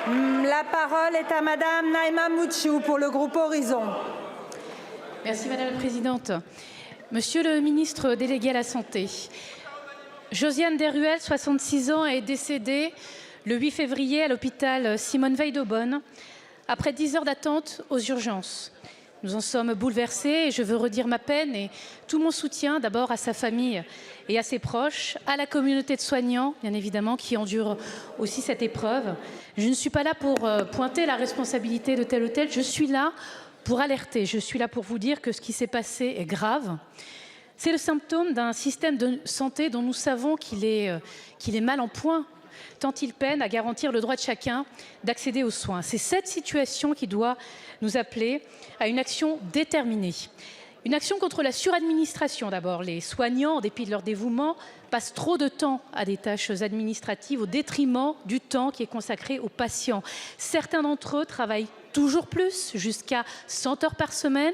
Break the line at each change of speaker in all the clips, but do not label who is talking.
La parole est à Madame Naïma Moutchou pour le groupe Horizon.
Merci Madame la Présidente. Monsieur le ministre délégué à la Santé, Josiane Deruel, 66 ans, est décédée le 8 février à l'hôpital Simone-Veil d'Aubonne après 10 heures d'attente aux urgences. Nous en sommes bouleversés et je veux redire ma peine et tout mon soutien d'abord à sa famille et à ses proches, à la communauté de soignants, bien évidemment, qui endure aussi cette épreuve. Je ne suis pas là pour pointer la responsabilité de tel ou tel, je suis là pour alerter, je suis là pour vous dire que ce qui s'est passé est grave. C'est le symptôme d'un système de santé dont nous savons qu'il est mal en point, tant il peine à garantir le droit de chacun d'accéder aux soins. C'est cette situation qui doit nous appeler à une action déterminée. Une action contre la suradministration d'abord. Les soignants, en dépit de leur dévouement, passent trop de temps à des tâches administratives au détriment du temps qui est consacré aux patients. Certains d'entre eux travaillent toujours plus, jusqu'à 100 heures par semaine,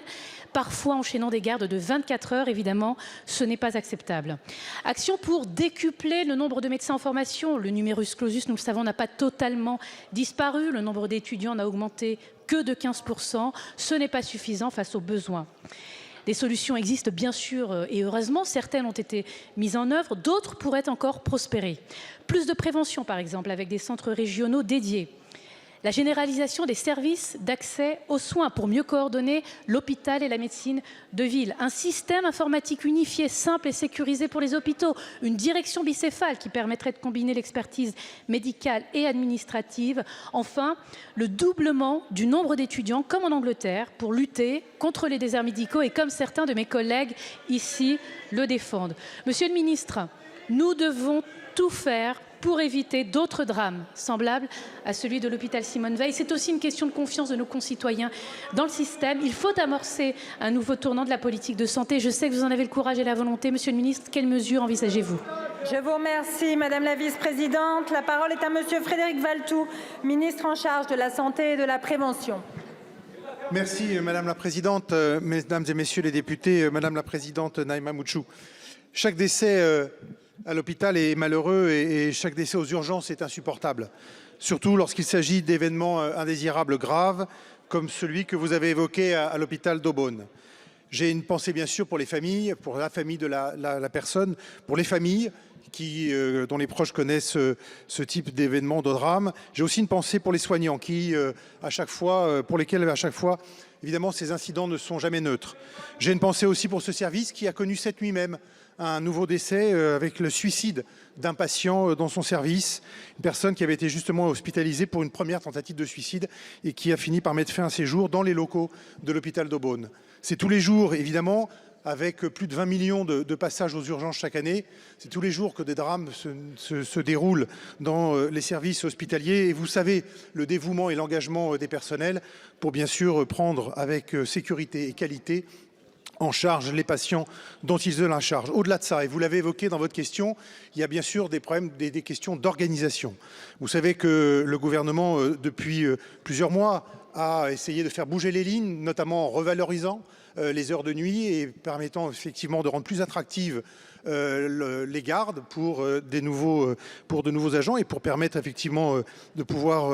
parfois enchaînant des gardes de 24 heures. Évidemment, ce n'est pas acceptable. Action pour décupler le nombre de médecins en formation. Le numerus clausus, nous le savons, n'a pas totalement disparu. Le nombre d'étudiants n'a augmenté que de 15%. Ce n'est pas suffisant face aux besoins. Des solutions existent bien sûr et heureusement, certaines ont été mises en œuvre, d'autres pourraient encore prospérer. Plus de prévention par exemple avec des centres régionaux dédiés. La généralisation des services d'accès aux soins pour mieux coordonner l'hôpital et la médecine de ville. Un système informatique unifié, simple et sécurisé pour les hôpitaux. Une direction bicéphale qui permettrait de combiner l'expertise médicale et administrative. Enfin, le doublement du nombre d'étudiants, comme en Angleterre, pour lutter contre les déserts médicaux et comme certains de mes collègues ici le défendent. Monsieur le ministre, nous devons tout faire pour éviter d'autres drames semblables à celui de l'hôpital Simone-Veil. C'est aussi une question de confiance de nos concitoyens dans le système. Il faut amorcer un nouveau tournant de la politique de santé. Je sais que vous en avez le courage et la volonté. Monsieur le ministre, quelles mesures envisagez-vous?
Je vous remercie, Madame la Vice-présidente. La parole est à Monsieur Frédéric Valletoux, ministre en charge de la Santé et de la Prévention.
Merci, Madame la Présidente, Mesdames et Messieurs les députés, Madame la Présidente Naïma Moutchou. Chaque décès à l'hôpital est malheureux et chaque décès aux urgences est insupportable, surtout lorsqu'il s'agit d'événements indésirables graves comme celui que vous avez évoqué à l'hôpital d'Aubonne. J'ai une pensée bien sûr pour les familles, pour la famille de la personne, pour les familles dont les proches connaissent ce type d'événement, de drame. J'ai aussi une pensée pour les soignants pour lesquels à chaque fois, évidemment, ces incidents ne sont jamais neutres. J'ai une pensée aussi pour ce service qui a connu cette nuit même un nouveau décès avec le suicide d'un patient dans son service, une personne qui avait été justement hospitalisée pour une première tentative de suicide et qui a fini par mettre fin à ses jours dans les locaux de l'hôpital d'Aubonne. C'est tous les jours, évidemment, avec plus de 20 millions de passages aux urgences chaque année. C'est tous les jours que des drames se déroulent dans les services hospitaliers. Et vous savez le dévouement et l'engagement des personnels pour bien sûr prendre avec sécurité et qualité en charge les patients dont ils ont la charge. Au-delà de ça, et vous l'avez évoqué dans votre question, il y a bien sûr des problèmes, des questions d'organisation. Vous savez que le gouvernement, depuis plusieurs mois, a essayé de faire bouger les lignes, notamment en revalorisant les heures de nuit et permettant effectivement de rendre plus attractives les gardes pour de nouveaux agents et pour permettre effectivement de pouvoir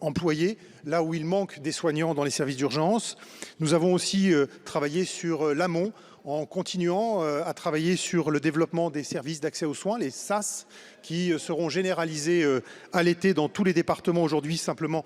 employer là où il manque des soignants dans les services d'urgence. Nous avons aussi travaillé sur l'amont en continuant à travailler sur le développement des services d'accès aux soins, les SAS, qui seront généralisés à l'été dans tous les départements. Aujourd'hui, simplement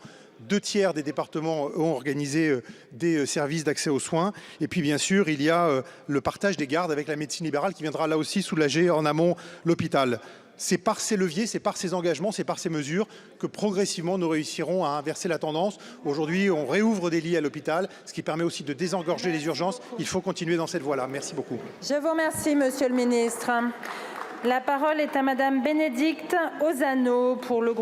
2/3 des départements ont organisé des services d'accès aux soins. Et puis, bien sûr, il y a le partage des gardes avec la médecine libérale qui viendra là aussi soulager en amont l'hôpital. C'est par ces leviers, c'est par ces engagements, c'est par ces mesures que progressivement nous réussirons à inverser la tendance. Aujourd'hui, on réouvre des lits à l'hôpital, ce qui permet aussi de désengorger les urgences. Il faut continuer dans cette voie-là. Merci beaucoup.
Je vous remercie, Monsieur le ministre. La parole est à Madame Bénédicte Ozano pour le groupe